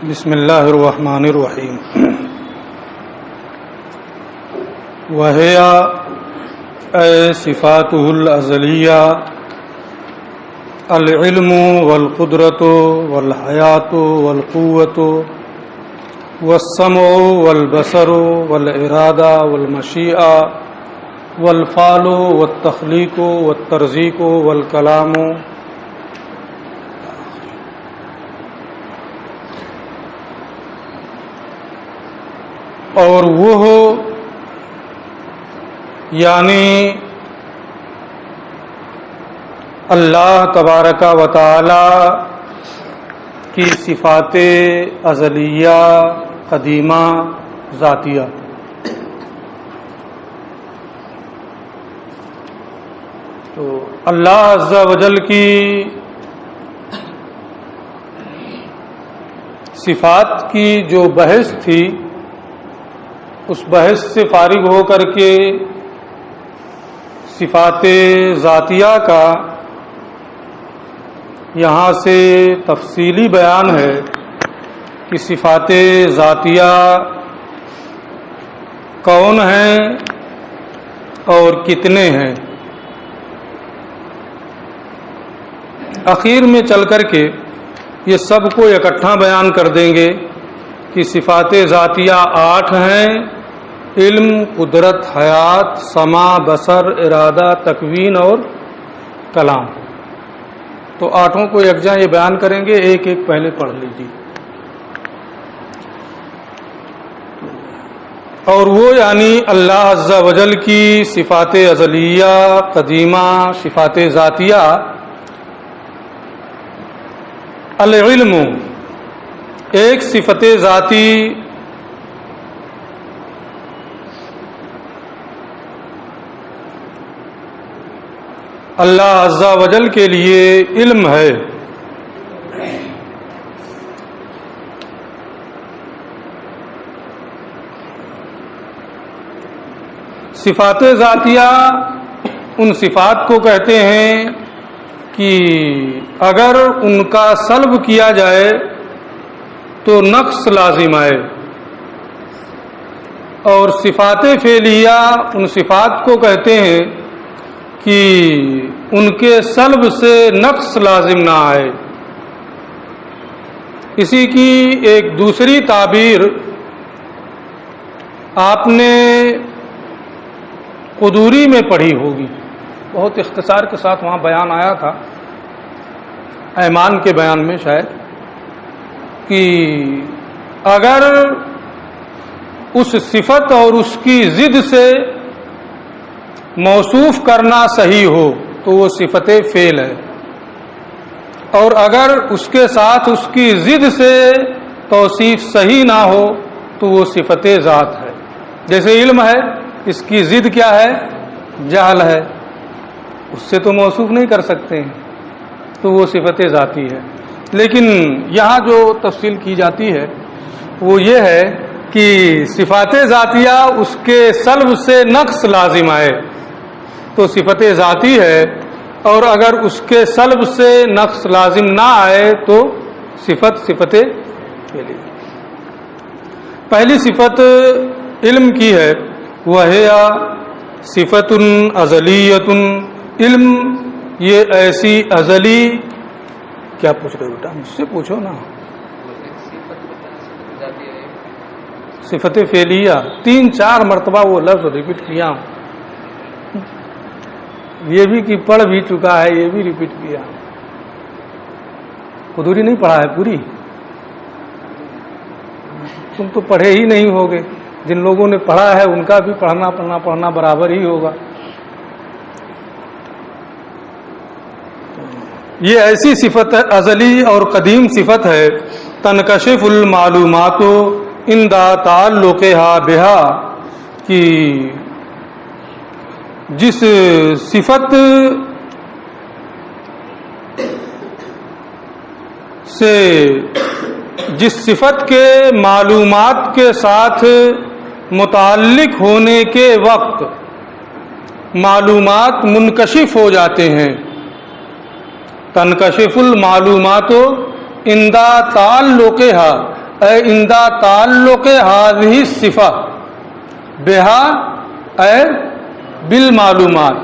بسم اللہ الرحمن الرحیم وَهِيَ اے صفاتہ الازلیہ العلم والقدرت والحیات والقوت والسمع والبصر والارادہ والمشیئہ والفعل والتخلیق والترزیق والکلام اور وہ یعنی اللہ تبارک و تعالی کی صفات ازلیہ قدیمہ ذاتیہ. تو اللہ عز و جل کی صفات کی جو بحث تھی اس بحث سے فارغ ہو کر کے صفات ذاتیہ کا یہاں سے تفصیلی بیان ہے کہ صفات ذاتیہ کون ہیں اور کتنے ہیں. اخیر میں چل کر کے یہ سب کو اکٹھا بیان کر دیں گے کہ صفات ذاتیہ 8 ہیں: علم، قدرت، حیات، سمع، بصر، ارادہ، تکوین اور کلام. تو 8 کو یکجا یہ بیان کریں گے. ایک ایک پہلے پڑھ لیجیے. اور وہ یعنی اللہ عز و جل کی صفات ازلیہ قدیمہ صفات ذاتیہ. العلم ایک صفت ذاتی اللہ عز و جل کے لیے علم ہے. صفات ذاتیہ ان صفات کو کہتے ہیں کہ اگر ان کا سلب کیا جائے تو نقص لازم آئے، اور صفات فعلیہ ان صفات کو کہتے ہیں کہ ان کے سلب سے نقص لازم نہ آئے. اسی کی ایک دوسری تعبیر آپ نے قدوری میں پڑھی ہوگی، بہت اختصار کے ساتھ وہاں بیان آیا تھا، ایمان کے بیان میں شاید، کہ اگر اس صفت اور اس کی ضد سے موصوف کرنا صحیح ہو تو وہ صفت فعل ہے، اور اگر اس کے ساتھ اس کی ضد سے توصیف صحیح نہ ہو تو وہ صفت ذات ہے. جیسے علم ہے، اس کی ضد کیا ہے؟ جہل ہے، اس سے تو موصوف نہیں کر سکتے ہیں، تو وہ صفت ذاتی ہے. لیکن یہاں جو تفصیل کی جاتی ہے وہ یہ ہے کہ صفات ذاتیہ اس کے سلب سے نقص لازم آئے تو صفت ذاتی ہے، اور اگر اس کے سلب سے نقص لازم نہ آئے تو صفت فعلی. پہلی صفت علم کی ہے. وَهِيَ صِفَةٌ أَزَلِيَّةٌ علم یہ ایسی ازلی. کیا پوچھ رہے ہو بیٹا؟ مجھ سے پوچھو نا. صفت فعلیہ 3-4 مرتبہ وہ لفظ ریپیٹ کیا ہوں، یہ بھی کہ پڑھ بھی چکا ہے، یہ بھی ریپیٹ کیا. قدوری نہیں پڑھا ہے پوری؟ تم تو پڑھے ہی نہیں ہوگے. جن لوگوں نے پڑھا ہے ان کا بھی پڑھنا برابر ہی ہوگا. یہ ایسی صفت ازلی اور قدیم صفت ہے. تنکشف المعلومات عند تعلقها بها کہ جس صفت سے جس صفت کے معلومات کے ساتھ متعلق ہونے کے وقت معلومات منکشف ہو جاتے ہیں. تنکشف المعلومات عند تعلقها اے اندہ تعلق هذه الصفہ بہا اے بالمعلومات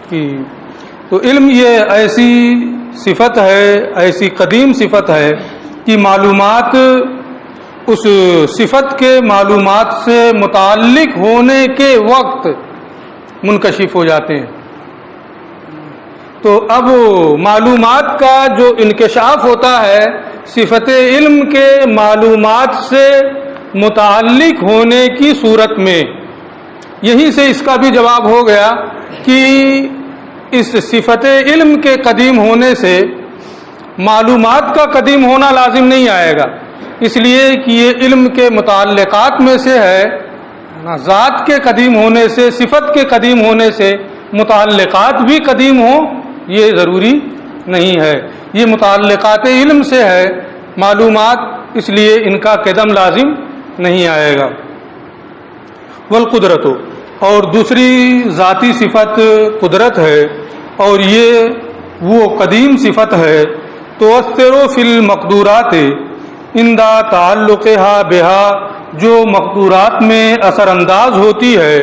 کی. تو علم یہ ایسی صفت ہے، ایسی قدیم صفت ہے کہ معلومات اس صفت کے معلومات سے متعلق ہونے کے وقت منکشف ہو جاتے ہیں. تو اب معلومات کا جو انکشاف ہوتا ہے صفت علم کے معلومات سے متعلق ہونے کی صورت میں، یہی سے اس کا بھی جواب ہو گیا کہ اس صفت علم کے قدیم ہونے سے معلومات کا قدیم ہونا لازم نہیں آئے گا، اس لیے کہ یہ علم کے متعلقات میں سے ہے. ذات کے قدیم ہونے سے، صفت کے قدیم ہونے سے متعلقات بھی قدیم ہوں یہ ضروری نہیں ہے. یہ متعلقات علم سے ہے معلومات، اس لیے ان کا قدم لازم نہیں آئے گا. والقدرت، اور دوسری ذاتی صفت قدرت ہے، اور یہ وہ قدیم صفت ہے تؤثر فی المقدورات عند تعلقها بها، جو مقدورات میں اثر انداز ہوتی ہے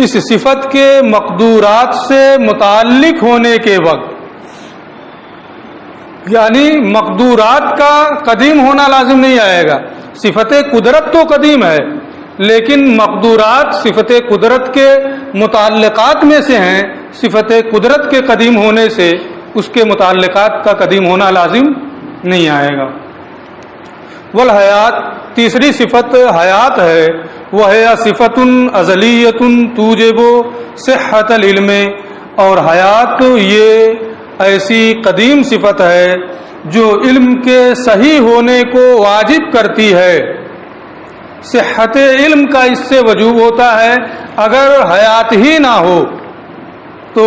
اس صفت کے مقدورات سے متعلق ہونے کے وقت. یعنی مقدورات کا قدیم ہونا لازم نہیں آئے گا. صفت قدرت تو قدیم ہے، لیکن مقدورات صفت قدرت کے متعلقات میں سے ہیں. صفت قدرت کے قدیم ہونے سے اس کے متعلقات کا قدیم ہونا لازم نہیں آئے گا. والحیات، تیسری صفت حیات ہے. وہ ہے صفت ازلیت توجب صحت العلم، اور حیات یہ ایسی قدیم صفت ہے جو علم کے صحیح ہونے کو واجب کرتی ہے. صحت علم کا اس سے وجوب ہوتا ہے. اگر حیات ہی نہ ہو تو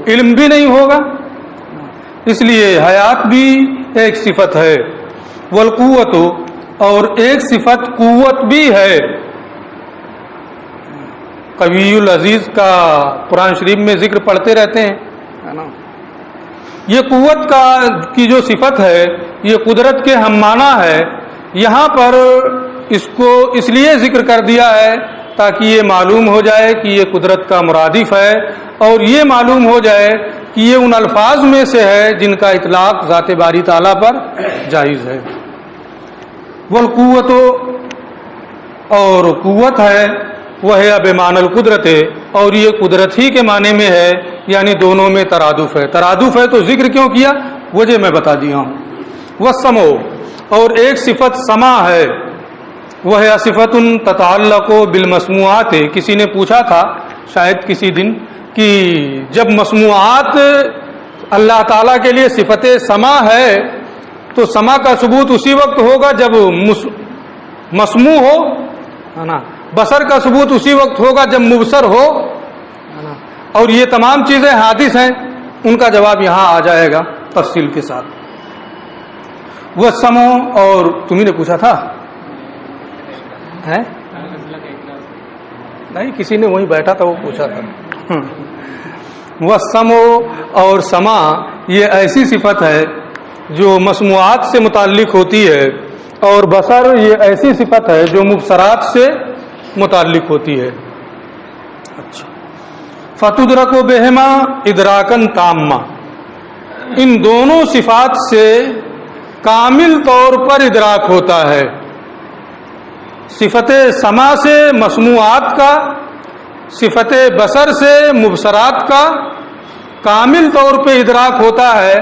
علم بھی نہیں ہوگا، اس لیے حیات بھی ایک صفت ہے. والقوت، اور ایک صفت قوت بھی ہے. قوی العزیز کا قرآن شریف میں ذکر پڑھتے رہتے ہیں، ہے نا. یہ قوت کا کی جو صفت ہے یہ قدرت کے ہم معنی ہے. یہاں پر اس کو اس لیے ذکر کر دیا ہے تاکہ یہ معلوم ہو جائے کہ یہ قدرت کا مرادف ہے، اور یہ معلوم ہو جائے کہ یہ ان الفاظ میں سے ہے جن کا اطلاق ذات باری تعالیٰ پر جائز ہے. والقوت، اور قوت ہے وہ ہے بمعنی القدرت، اور یہ قدرت ہی کے معنی میں ہے، یعنی دونوں میں ترادف ہے. ترادف ہے تو ذکر کیوں کیا وجہ میں بتا دیا ہوں. والسمع، اور ایک صفت سمع ہے. وہ ہے صفت تتعلق بالمسموعات. کسی نے پوچھا تھا شاید کسی دن کہ جب مسموعات اللہ تعالیٰ کے لیے صفت سمع ہے تو سمع کا ثبوت اسی وقت ہوگا جب مسموع ہو، ہے نا. بصر کا ثبوت اسی وقت ہوگا جب مبصر ہو، ہے نا. اور یہ تمام چیزیں حادث ہیں، ان کا جواب یہاں آ جائے گا تفصیل کے ساتھ. وہ سمع، اور تمہیں نے پوچھا تھا ہے نہیں، کسی نے وہیں بیٹھا تھا وہ پوچھا تھا. وہ سمع اور سمع یہ ایسی صفت ہے جو مسموعات سے متعلق ہوتی ہے، اور بصر یہ ایسی صفت ہے جو مبصرات سے متعلق ہوتی ہے. اچھا، فتدرک بہما ادراکن تامہ، ان دونوں صفات سے کامل طور پر ادراک ہوتا ہے. صفت سمع سے مسموعات کا، صفت بصر سے مبصرات کا کامل طور پہ ادراک ہوتا ہے.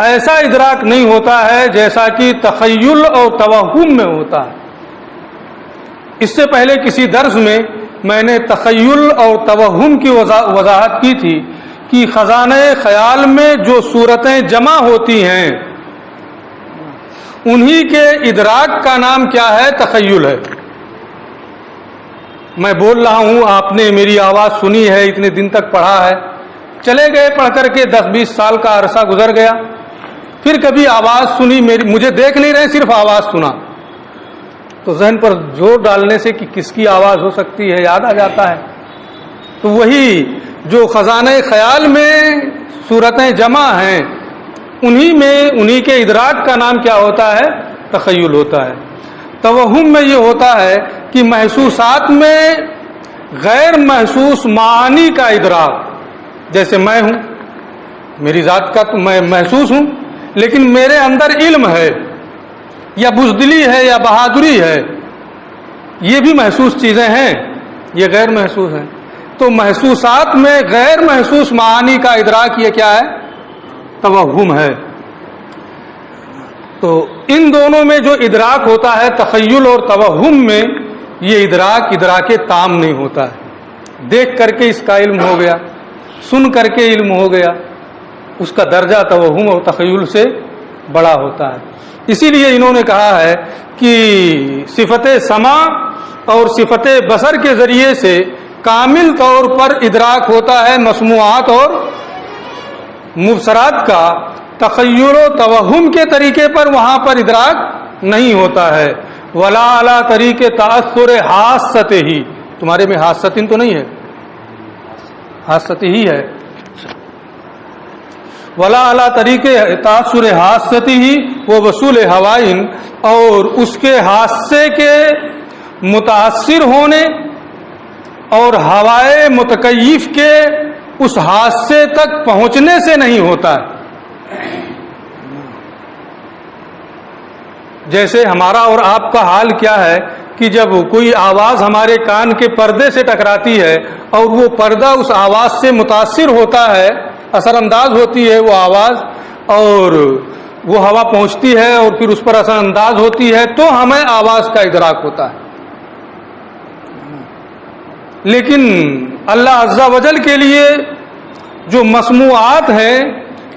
ایسا ادراک نہیں ہوتا ہے جیسا کہ تخیل اور توہم میں ہوتا ہے. اس سے پہلے کسی درس میں نے تخیل اور توہم کی وضاحت کی تھی کہ خزانہ خیال میں جو صورتیں جمع ہوتی ہیں انہی کے ادراک کا نام کیا ہے؟ تخیل ہے. میں بول رہا ہوں، آپ نے میری آواز سنی ہے، اتنے دن تک پڑھا ہے، چلے گئے پڑھ کر کے 10-20 سال کا عرصہ گزر گیا، پھر کبھی آواز سنی، مجھے دیکھ نہیں رہے، صرف آواز سنا، تو ذہن پر زور ڈالنے سے کہ کس کی آواز ہو سکتی ہے یاد آ جاتا ہے. تو وہی جو خزانہ خیال میں صورتیں جمع ہیں انہی کے ادراک کا نام کیا ہوتا ہے؟ تخیل ہوتا ہے. توہم میں یہ ہوتا ہے کہ محسوسات میں غیر محسوس معانی کا ادراک. جیسے میں ہوں، میری ذات کا تو میں محسوس ہوں، لیکن میرے اندر علم ہے یا بزدلی ہے یا بہادری ہے، یہ بھی محسوس چیزیں ہیں، یہ غیر محسوس ہیں. تو محسوسات میں غیر محسوس معانی کا ادراک یہ کیا ہے؟ توہم ہے. تو ان دونوں میں جو ادراک ہوتا ہے تخیل اور توہم میں، یہ ادراک تام نہیں ہوتا ہے. دیکھ کر کے اس کا علم ہو گیا، سن کر کے علم ہو گیا، اس کا درجہ توہم اور تخیل سے بڑا ہوتا ہے. اسی لیے انہوں نے کہا ہے کہ صفت سماع اور صفت بصر کے ذریعے سے کامل طور پر ادراک ہوتا ہے مسموعات اور مبصرات کا. تخیل و توہم کے طریقے پر وہاں پر ادراک نہیں ہوتا ہے. ولا علی طریق تاثر حاست ہی، تمہارے میں حاستن تو نہیں ہے، حاست ہی ہے. ولا علی طریق تاثر حاست ہی وہ وصول ہوائن، اور اس کے حادثے کے متاثر ہونے اور ہوائے متکیف کے اس حادثے تک پہنچنے سے نہیں ہوتا ہے. جیسے ہمارا اور آپ کا حال کیا ہے کہ جب کوئی آواز ہمارے کان کے پردے سے ٹکراتی ہے اور وہ پردہ اس آواز سے متاثر ہوتا ہے، اثر انداز ہوتی ہے وہ آواز، اور وہ ہوا پہنچتی ہے اور پھر اس پر اثر انداز ہوتی ہے، تو ہمیں آواز کا ادراک ہوتا ہے. لیکن اللہ عز و جل کے لیے جو مسموعات ہیں،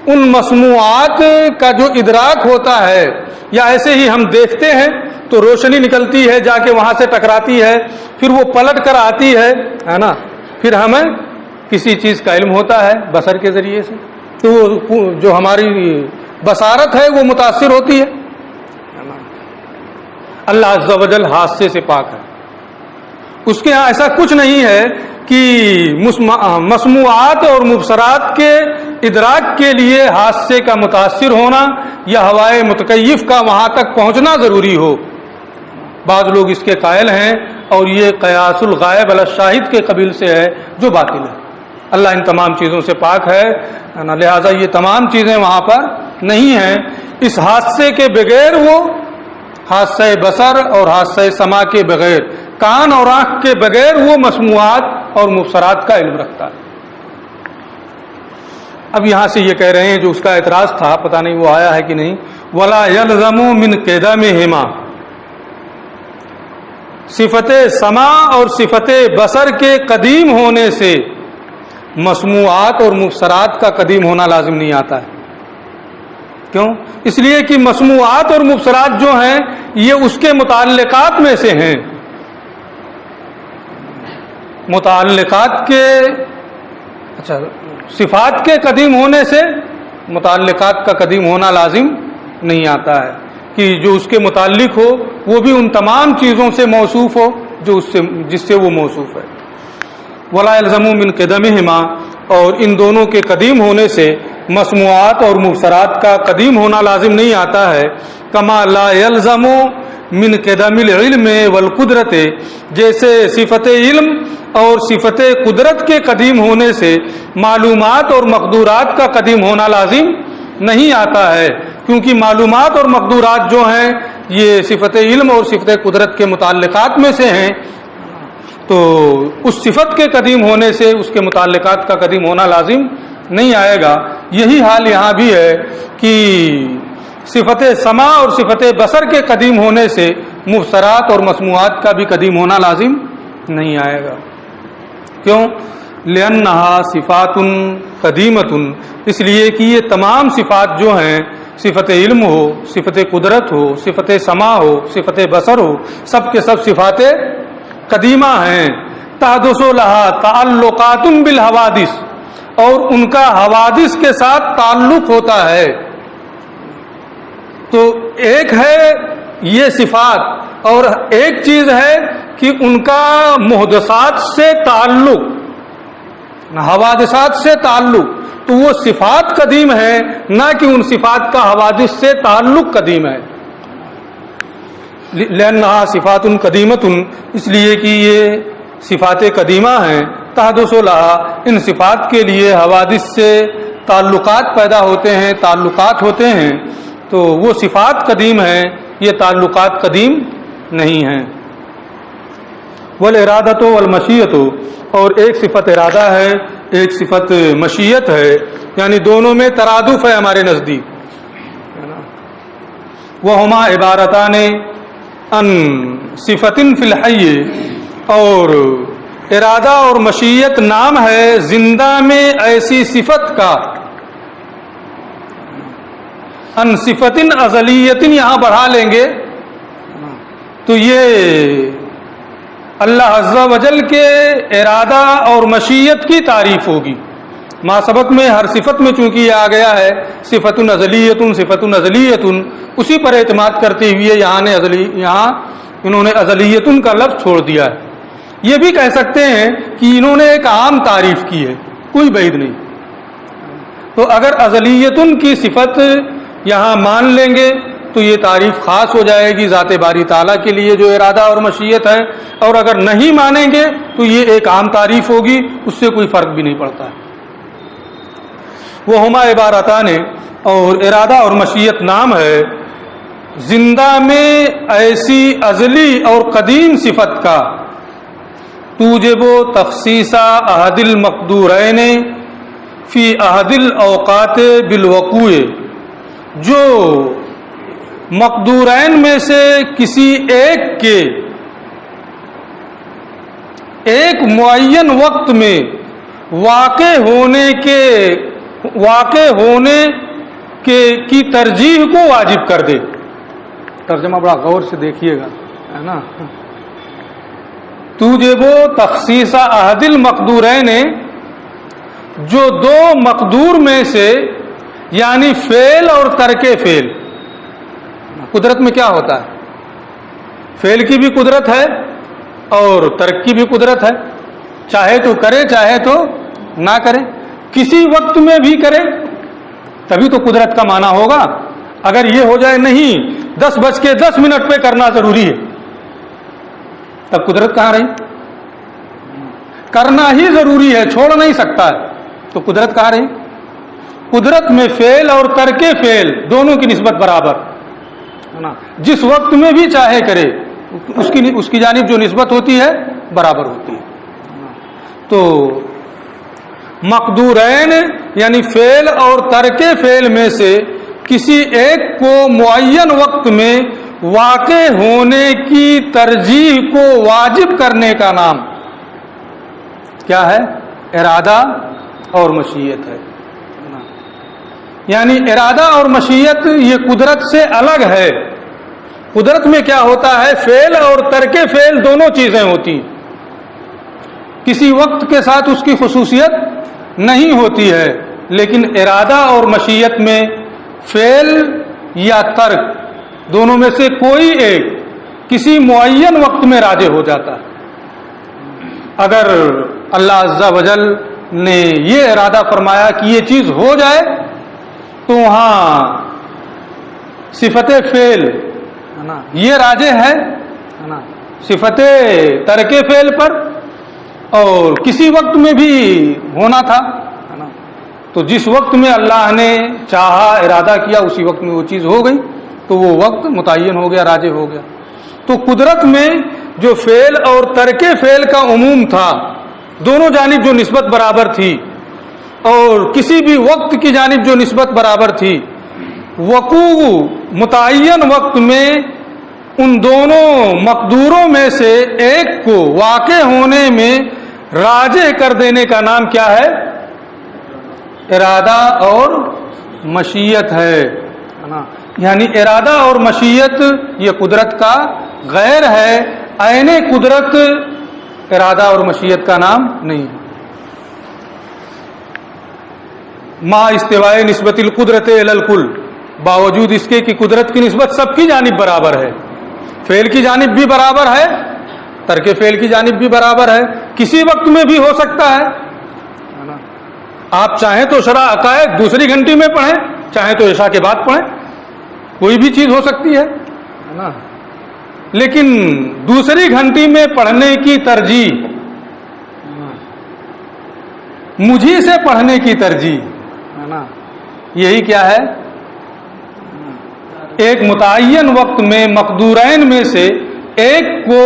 ان مسموعات کا جو ادراک ہوتا ہے، یا ایسے ہی ہم دیکھتے ہیں تو روشنی نکلتی ہے، جا کے وہاں سے ٹکراتی ہے، پھر وہ پلٹ کر آتی ہے نا، پھر ہمیں کسی چیز کا علم ہوتا ہے بصر کے ذریعے سے، تو وہ جو ہماری بصارت ہے وہ متاثر ہوتی ہے. اللہ عز و جل حادثے سے پاک ہے. اس کے ہاں ایسا کچھ نہیں ہے کہ مسموعات اور مبصرات کے ادراک کے لیے حادثے کا متاثر ہونا یا ہوائے متکیف کا وہاں تک پہنچنا ضروری ہو. بعض لوگ اس کے قائل ہیں اور یہ قیاس الغائب علی الشاہد کے قبیل سے ہے جو باطل ہے. اللہ ان تمام چیزوں سے پاک ہے، لہذا یہ تمام چیزیں وہاں پر نہیں ہیں. اس حادثے کے بغیر وہ حادثہ بصر اور حادثہ سماع کے بغیر، کان اور آنکھ کے بغیر وہ مسموعات اور مبصرات کا علم رکھتا ہے. اب یہاں سے یہ کہہ رہے ہیں جو اس کا اعتراض تھا، پتہ نہیں وہ آیا ہے کہ نہیں، ولا یلزم من قدمہما، صفت سماع اور صفت بصر کے قدیم ہونے سے مسموعات اور مبصرات کا قدیم ہونا لازم نہیں آتا ہے. کیوں؟ اس لیے کہ مسموعات اور مبصرات جو ہیں یہ اس کے متعلقات میں سے ہیں. متعلقات کے صفات کے قدیم ہونے سے متعلقات کا قدیم ہونا لازم نہیں آتا ہے کہ جو اس کے متعلق ہو وہ بھی ان تمام چیزوں سے موصوف ہو جو جس سے وہ موصوف ہے. ولا یلزم من قدمہما، اور ان دونوں کے قدیم ہونے سے مسموعات اور مبصرات کا قدیم ہونا لازم نہیں آتا ہے. کما لا یلزم من قدم العلم والقدرت، جیسے صفت علم اور صفت قدرت کے قدیم ہونے سے معلومات اور مقدورات کا قدیم ہونا لازم نہیں آتا ہے، کیونکہ معلومات اور مقدورات جو ہیں یہ صفت علم اور صفت قدرت کے متعلقات میں سے ہیں، تو اس صفت کے قدیم ہونے سے اس کے متعلقات کا قدیم ہونا لازم نہیں آئے گا. یہی حال یہاں بھی ہے کہ صفت سماع اور صفت بصر کے قدیم ہونے سے مبصرات اور مسموعات کا بھی قدیم ہونا لازم نہیں آئے گا. کیوں؟ لأنہا صفات قدیمت، اس لیے کہ یہ تمام صفات جو ہیں، صفت علم ہو، صفت قدرت ہو، صفت سماع ہو، صفت بصر ہو، سب کے سب صفات قدیمہ ہیں. تحدث لہا تعلقات بالحوادث، اور ان کا حوادث کے ساتھ تعلق ہوتا ہے. تو ایک ہے یہ صفات، اور ایک چیز ہے کہ ان کا محدثات سے تعلق، حوادثات سے تعلق. تو وہ صفات قدیم ہے، نہ کہ ان صفات کا حوادث سے تعلق قدیم ہے. لأنها صفات قدیمۃ، اس لیے کہ یہ صفات قدیمہ ہیں، تحدث لها، ان صفات کے لیے حوادث سے تعلقات پیدا ہوتے ہیں، تعلقات ہوتے ہیں، تو وہ صفات قدیم ہیں، یہ تعلقات قدیم نہیں ہیں۔ والارادۃ والمشیۃ، اور ایک صفت ارادہ ہے، ایک صفت مشیت ہے، یعنی دونوں میں ترادف ہے ہمارے نزدیک۔ وہما عبارتان ان صفت فی الحی، اور ارادہ اور مشیت نام ہے زندہ میں ایسی صفت کا، ان صفت ازلیت یہاں بڑھا لیں گے تو یہ اللہ عز و جل کے ارادہ اور مشیت کی تعریف ہوگی۔ ما سبق میں ہر صفت میں چونکہ یہ آ گیا ہے صفت ازلیت صفت ازلیت، اسی پر اعتماد کرتے ہوئے یہاں انہوں نے ازلیت کا لفظ چھوڑ دیا ہے۔ یہ بھی کہہ سکتے ہیں کہ انہوں نے ایک عام تعریف کی ہے، کوئی بعید نہیں۔ تو اگر ازلیت کی صفت یہاں مان لیں گے تو یہ تعریف خاص ہو جائے گی ذات باری تعالیٰ کے لیے جو ارادہ اور مشیت ہے، اور اگر نہیں مانیں گے تو یہ ایک عام تعریف ہوگی، اس سے کوئی فرق بھی نہیں پڑتا ہے۔ وہ ہما عبارتان، اور ارادہ اور مشیت نام ہے زندہ میں ایسی ازلی اور قدیم صفت کا، توجب تخصیص احد المقدورین فی احد الاوقات بالوقوع، جو مقدورین میں سے کسی ایک کے ایک معین وقت میں واقع ہونے کی ترجیح کو واجب کر دے۔ ترجمہ بڑا غور سے دیکھیے گا، ہے نا۔ توجب تخصیص احد المقدورین، جو دو مقدور میں سے یعنی فعل اور ترک فعل، قدرت میں کیا ہوتا ہے؟ فعل کی بھی قدرت ہے اور ترک کی بھی قدرت ہے، چاہے تو کرے چاہے تو نہ کرے، کسی وقت میں بھی کرے تبھی تو قدرت کا معنی ہوگا۔ اگر یہ ہو جائے نہیں 10:10 پہ کرنا ضروری ہے، تب قدرت کہاں رہی؟ کرنا ہی ضروری ہے، چھوڑ نہیں سکتا ہے، تو قدرت کہاں رہی؟ قدرت میں فعل اور ترک فعل دونوں کی نسبت برابر، جس وقت میں بھی چاہے کرے اس کی جانب جو نسبت ہوتی ہے برابر ہوتی ہے۔ تو مقدورین یعنی فعل اور ترک فعل میں سے کسی ایک کو معین وقت میں واقع ہونے کی ترجیح کو واجب کرنے کا نام کیا ہے؟ ارادہ اور مشیت ہے۔ یعنی ارادہ اور مشیت یہ قدرت سے الگ ہے۔ قدرت میں کیا ہوتا ہے؟ فعل اور ترک فعل دونوں چیزیں ہوتی ہیں، کسی وقت کے ساتھ اس کی خصوصیت نہیں ہوتی ہے، لیکن ارادہ اور مشیت میں فعل یا ترک دونوں میں سے کوئی ایک کسی معین وقت میں راجع ہو جاتا ہے۔ اگر اللہ عز و جل نے یہ ارادہ فرمایا کہ یہ چیز ہو جائے تو وہاں صفت فعل یہ راجع ہے صفت ترک فعل پر، اور کسی وقت میں بھی ہونا تھا، تو جس وقت میں اللہ نے چاہا ارادہ کیا اسی وقت میں وہ چیز ہو گئی، تو وہ وقت متعین ہو گیا، راجع ہو گیا۔ تو قدرت میں جو فعل اور ترک فعل کا عموم تھا، دونوں جانب جو نسبت برابر تھی، اور کسی بھی وقت کی جانب جو نسبت برابر تھی، وقوع متعین وقت میں ان دونوں مقدوروں میں سے ایک کو واقع ہونے میں راجع کر دینے کا نام کیا ہے؟ ارادہ اور مشیت ہے۔ یعنی ارادہ اور مشیت یہ قدرت کا غیر ہے، عین قدرت ارادہ اور مشیت کا نام نہیں ہے۔ ما استواء نسبت القدرت الی الکل، باوجود اس کے کہ قدرت کی نسبت سب کی جانب برابر ہے، فعل کی جانب بھی برابر ہے، ترک فعل کی جانب بھی برابر ہے، کسی وقت میں بھی ہو سکتا ہے۔ آپ چاہیں تو شرح عقائد دوسری گھنٹی میں پڑھیں، چاہیں تو عشاء کے بعد پڑھیں، کوئی بھی چیز ہو سکتی ہے نا۔ لیکن دوسری گھنٹی میں پڑھنے کی ترجیح، مجھے سے پڑھنے کی ترجیح ہے نا، یہی کیا ہے؟ ایک متعین وقت میں مقدورین میں سے ایک کو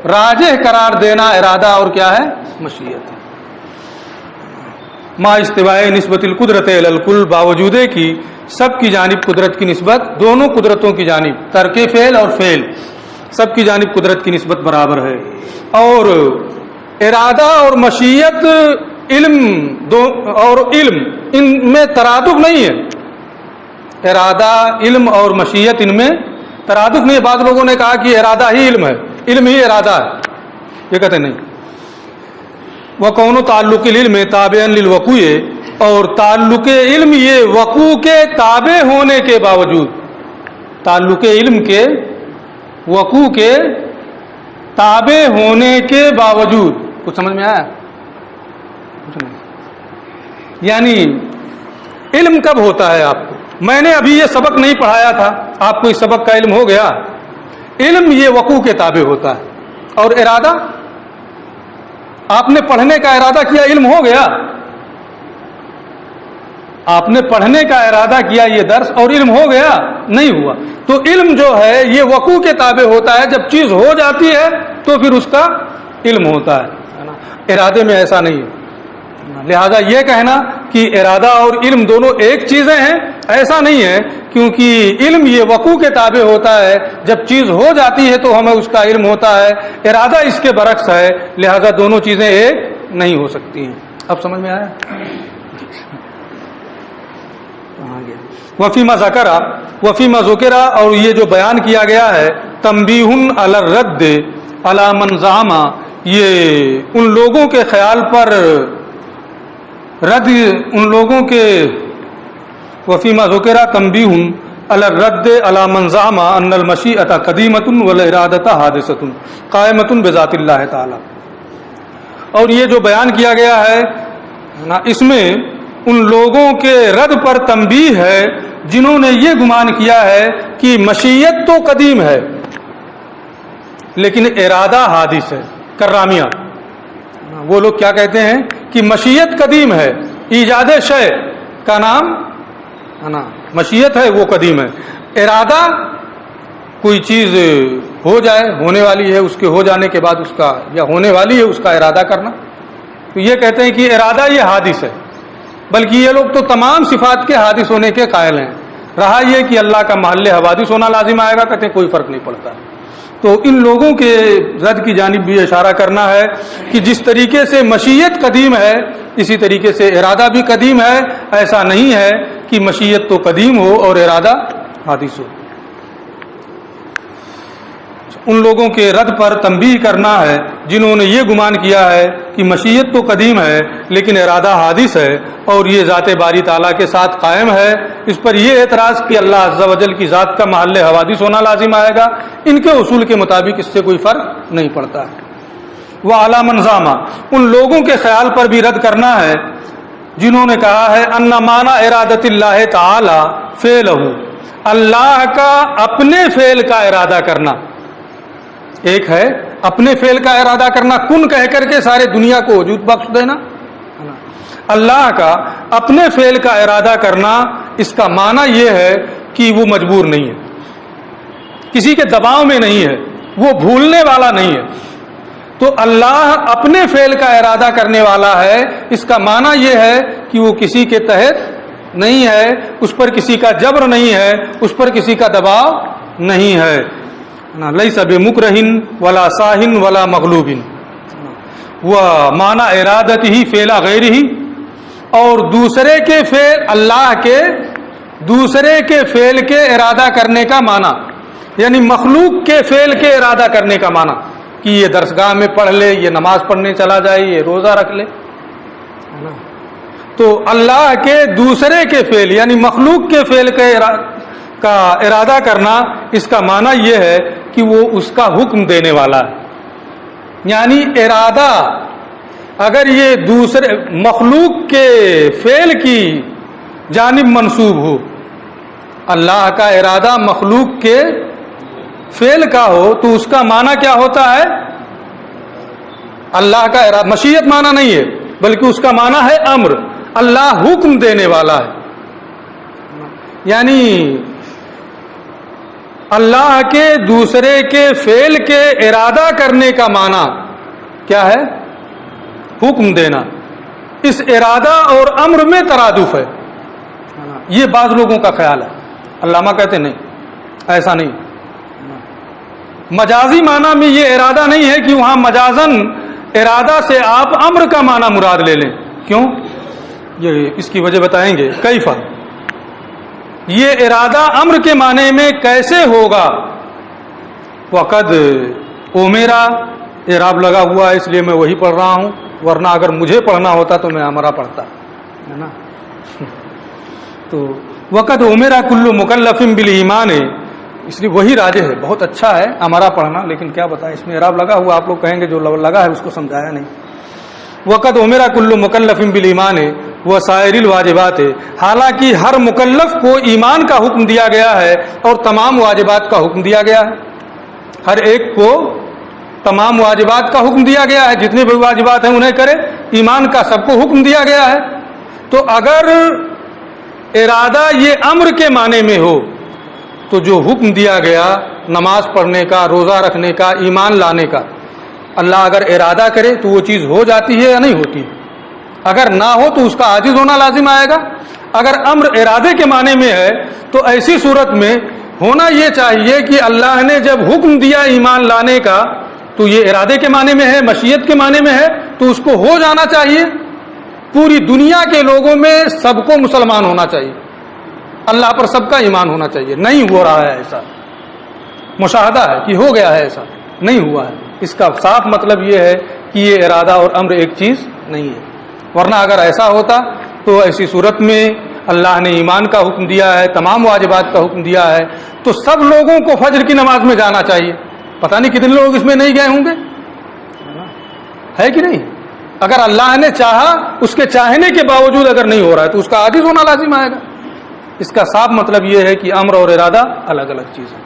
راجح قرار دینا ارادہ اور کیا ہے؟ مشیت ہے۔ ما استواء نسبت القدرت الی الکل، باوجود کہ سب کی جانب قدرت کی نسبت، دونوں قدرتوں کی جانب ترک فعل اور فعل سب کی جانب قدرت کی نسبت برابر ہے، اور ارادہ اور مشیت علم اور علم ان میں ترادف نہیں ہے، ارادہ علم اور مشیت ان میں ترادف نہیں ہے۔ بعض لوگوں نے کہا کہ ارادہ ہی علم ہے، علم ہی ارادہ ہے، یہ کہتے نہیں۔ وَكَوْنُ تعلق العلم تابعا للوقوع، اور تعلق علم یہ وقوع کے تابع ہونے کے باوجود، تعلق علم کے وقوع کے تابع ہونے کے باوجود، کچھ سمجھ میں آیا؟ یعنی علم کب ہوتا ہے آپ کو؟ میں نے ابھی یہ سبق نہیں پڑھایا تھا، آپ کو اس سبق کا علم ہو گیا، علم یہ وقوع کے تابع ہوتا ہے، اور ارادہ آپ نے پڑھنے کا ارادہ کیا، علم ہو گیا، آپ نے پڑھنے کا ارادہ کیا یہ درس اور علم ہو گیا، نہیں ہوا۔ تو علم جو ہے یہ وقوع کے تابع ہوتا ہے، جب چیز ہو جاتی ہے تو پھر اس کا علم ہوتا ہے، ارادے میں ایسا نہیں ہے۔ لہذا یہ کہنا کہ ارادہ اور علم دونوں ایک چیزیں ہیں، ایسا نہیں ہے، کیونکہ علم یہ وقوع کے تابع ہوتا ہے، جب چیز ہو جاتی ہے تو ہمیں اس کا علم ہوتا ہے، ارادہ اس کے برعکس ہے، لہذا دونوں چیزیں ایک نہیں ہو سکتی ہیں۔ اب سمجھ میں آیا؟ وفیما ذکرہ، وفیما ذکرہ، اور یہ جو بیان کیا گیا ہے، تنبیہ علی الرد علی من زعم، یہ ان لوگوں کے خیال پر رد، ان لوگوں کے وفیما ذکرہ تنبیہ علی الرد علی من زعم ان المشیۃ قدیمۃ والارادۃ حادثۃ قائمۃ بذات اللہ تعالی، اور یہ جو بیان کیا گیا ہے اس میں ان لوگوں کے رد پر تنبیہ ہے جنہوں نے یہ گمان کیا ہے کہ مشیت تو قدیم ہے لیکن ارادہ حادث ہے۔ کرامیہ وہ لوگ کیا کہتے ہیں کہ مشیت قدیم ہے، ایجاد شے کا نام مشیت ہے، وہ قدیم ہے، ارادہ کوئی چیز ہو جائے، ہونے والی ہے، اس کے ہو جانے کے بعد اس کا، یا ہونے والی ہے اس کا ارادہ کرنا، تو یہ کہتے ہیں کہ ارادہ یہ حادث ہے، بلکہ یہ لوگ تو تمام صفات کے حادث ہونے کے قائل ہیں۔ رہا یہ کہ اللہ کا محل حوادث ہونا لازم آئے گا، کہتے ہیں کوئی فرق نہیں پڑتا۔ تو ان لوگوں کے رد کی جانب بھی اشارہ کرنا ہے کہ جس طریقے سے مشیت قدیم ہے اسی طریقے سے ارادہ بھی قدیم ہے، ایسا نہیں ہے کہ مشیت تو قدیم ہو اور ارادہ حادث ہو۔ ان لوگوں کے رد پر تنبیہ کرنا ہے جنہوں نے یہ گمان کیا ہے کہ مشیت تو قدیم ہے لیکن ارادہ حادث ہے اور یہ ذات باری تعالیٰ کے ساتھ قائم ہے۔ اس پر یہ اعتراض کہ اللہ عز و جل کی ذات کا محل حوادث ہونا لازم آئے گا، ان کے اصول کے مطابق اس سے کوئی فرق نہیں پڑتا ہے۔ وہ اعلیٰ منظامہ، ان لوگوں کے خیال پر بھی رد کرنا ہے جنہوں نے کہا ہے ان معنی ارادت اللہ تعالی فعلہ، اللہ کا اپنے فعل کا ارادہ کرنا، ایک ہے اپنے فعل کا ارادہ کرنا، کن کہہ کر کے سارے دنیا کو وجود بخش دینا، اللہ کا اپنے فعل کا ارادہ کرنا، اس کا معنی یہ ہے کہ وہ مجبور نہیں ہے، کسی کے دباؤ میں نہیں ہے، وہ بھولنے والا نہیں ہے۔ تو اللہ اپنے فعل کا ارادہ کرنے والا ہے، اس کا معنی یہ ہے کہ وہ کسی کے تحت نہیں ہے، اس پر کسی کا جبر نہیں ہے، اس پر کسی کا دباؤ نہیں ہے۔ لیس بمکرہ ولا ساہن ولا مغلوب، ومعنی ارادتہ فعل غیرہ، اور دوسرے کے فعل، اللہ کے دوسرے کے فعل کے ارادہ کرنے کا معنی، یعنی مخلوق کے فعل کے ارادہ کرنے کا معنی کہ یہ درسگاہ میں پڑھ لے، یہ نماز پڑھنے چلا جائے، یہ روزہ رکھ لے، تو اللہ کے دوسرے کے فعل یعنی مخلوق کے فعل کا ارادہ کرنا، اس کا معنی یہ ہے کہ وہ اس کا حکم دینے والا ہے۔ یعنی ارادہ اگر یہ دوسرے مخلوق کے فعل کی جانب منسوب ہو، اللہ کا ارادہ مخلوق کے فعل کا ہو تو اس کا معنی کیا ہوتا ہے؟ اللہ کا ارادہ. مشیت معنی نہیں ہے بلکہ اس کا معنی ہے امر. اللہ حکم دینے والا ہے. یعنی اللہ کے دوسرے کے فعل کے ارادہ کرنے کا معنی کیا ہے؟ حکم دینا. اس ارادہ اور امر میں ترادف ہے. یہ بعض لوگوں کا خیال ہے. علامہ کہتے نہیں، ایسا نہیں. مجازی معنی میں یہ ارادہ نہیں ہے کہ وہاں مجازن ارادہ سے آپ امر کا معنی مراد لے لیں. کیوں؟ یہ اس کی وجہ بتائیں گے. کیف، یہ ارادہ امر کے معنی میں کیسے ہوگا؟ وقد امیرا، اعراب لگا ہوا ہے اس لیے میں وہی پڑھ رہا ہوں، ورنہ اگر مجھے پڑھنا ہوتا تو میں امرا پڑھتا ہے نا. تو وقد امیرا کل مکلف بالایمان ہے، اس لیے وہی راجح ہے. بہت اچھا ہے امرا پڑھنا، لیکن کیا بتائیں اس میں اعراب لگا ہوا. آپ لوگ کہیں گے جو لگا ہے اس کو سمجھایا نہیں. وقد امیرا کل مکلف بالایمان ہے وہ سائر الواجبات ہے. حالانکہ ہر مکلف کو ایمان کا حکم دیا گیا ہے اور تمام واجبات کا حکم دیا گیا ہے. ہر ایک کو تمام واجبات کا حکم دیا گیا ہے. جتنے بھی واجبات ہیں انہیں کرے. ایمان کا سب کو حکم دیا گیا ہے. تو اگر ارادہ یہ امر کے معنی میں ہو تو جو حکم دیا گیا نماز پڑھنے کا، روزہ رکھنے کا، ایمان لانے کا، اللہ اگر ارادہ کرے تو وہ چیز ہو جاتی ہے یا نہیں ہوتی؟ اگر نہ ہو تو اس کا عاجز ہونا لازم آئے گا. اگر امر ارادے کے معنی میں ہے تو ایسی صورت میں ہونا یہ چاہیے کہ اللہ نے جب حکم دیا ایمان لانے کا تو یہ ارادے کے معنی میں ہے، مشیت کے معنی میں ہے، تو اس کو ہو جانا چاہیے. پوری دنیا کے لوگوں میں سب کو مسلمان ہونا چاہیے، اللہ پر سب کا ایمان ہونا چاہیے. نہیں ہو رہا ہے ایسا. مشاہدہ ہے کہ ہو گیا ہے، ایسا نہیں ہوا ہے. اس کا صاف مطلب یہ ہے کہ یہ ارادہ اور امر ایک چیز نہیں ہے. ورنہ اگر ایسا ہوتا تو ایسی صورت میں اللہ نے ایمان کا حکم دیا ہے، تمام واجبات کا حکم دیا ہے، تو سب لوگوں کو فجر کی نماز میں جانا چاہیے. پتہ نہیں کتنے لوگ اس میں نہیں گئے ہوں گے، ہے کہ نہیں؟ اگر اللہ نے چاہا، اس کے چاہنے کے باوجود اگر نہیں ہو رہا ہے تو اس کا عاجز ہونا لازم آئے گا. اس کا صاف مطلب یہ ہے کہ امر اور ارادہ الگ الگ چیز ہے.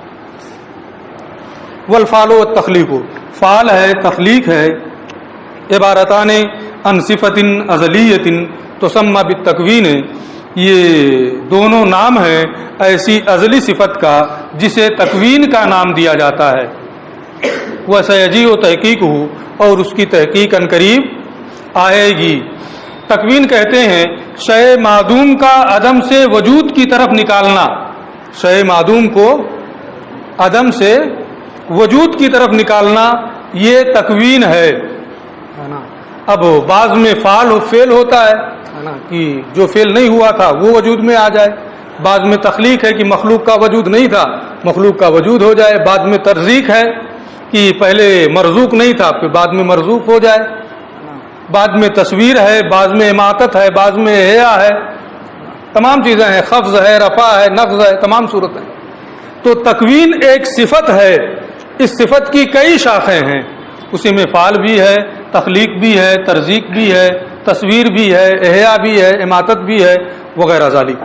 والفعل والتخلیق، فعل ہے، تخلیق ہے. عبارتان عن صفت ازلیت تسمى بالتکوین، یہ دونوں نام ہیں ایسی ازلی صفت کا جسے تکوین کا نام دیا جاتا ہے. وسیجیء تحقیقہ، اور اس کی تحقیق ان قریب آئے گی. تکوین کہتے ہیں شے معدوم کا عدم سے وجود کی طرف نکالنا. شے معدوم کو عدم سے وجود کی طرف نکالنا یہ تکوین ہے نا. اب بعض میں فعل ہوتا ہے نا کہ جو فعل نہیں ہوا تھا وہ وجود میں آ جائے. بعض میں تخلیق ہے کہ مخلوق کا وجود نہیں تھا، مخلوق کا وجود ہو جائے. بعد میں ترزیق ہے کہ پہلے مرزوق نہیں تھا پھر بعد میں مرزوق ہو جائے. بعد میں تصویر ہے، بعض میں اماتت ہے، بعض میں احیا ہے. تمام چیزیں ہیں، خفض ہے، رفع ہے، نقض ہے، تمام صورتیں. تو تکوین ایک صفت ہے. اس صفت کی کئی شاخیں ہیں. اسی میں فعل بھی ہے، تخلیق بھی ہے، ترزیق بھی ہے، تصویر بھی ہے، احیا بھی ہے، اماتت بھی ہے، وغیرہ ذالک.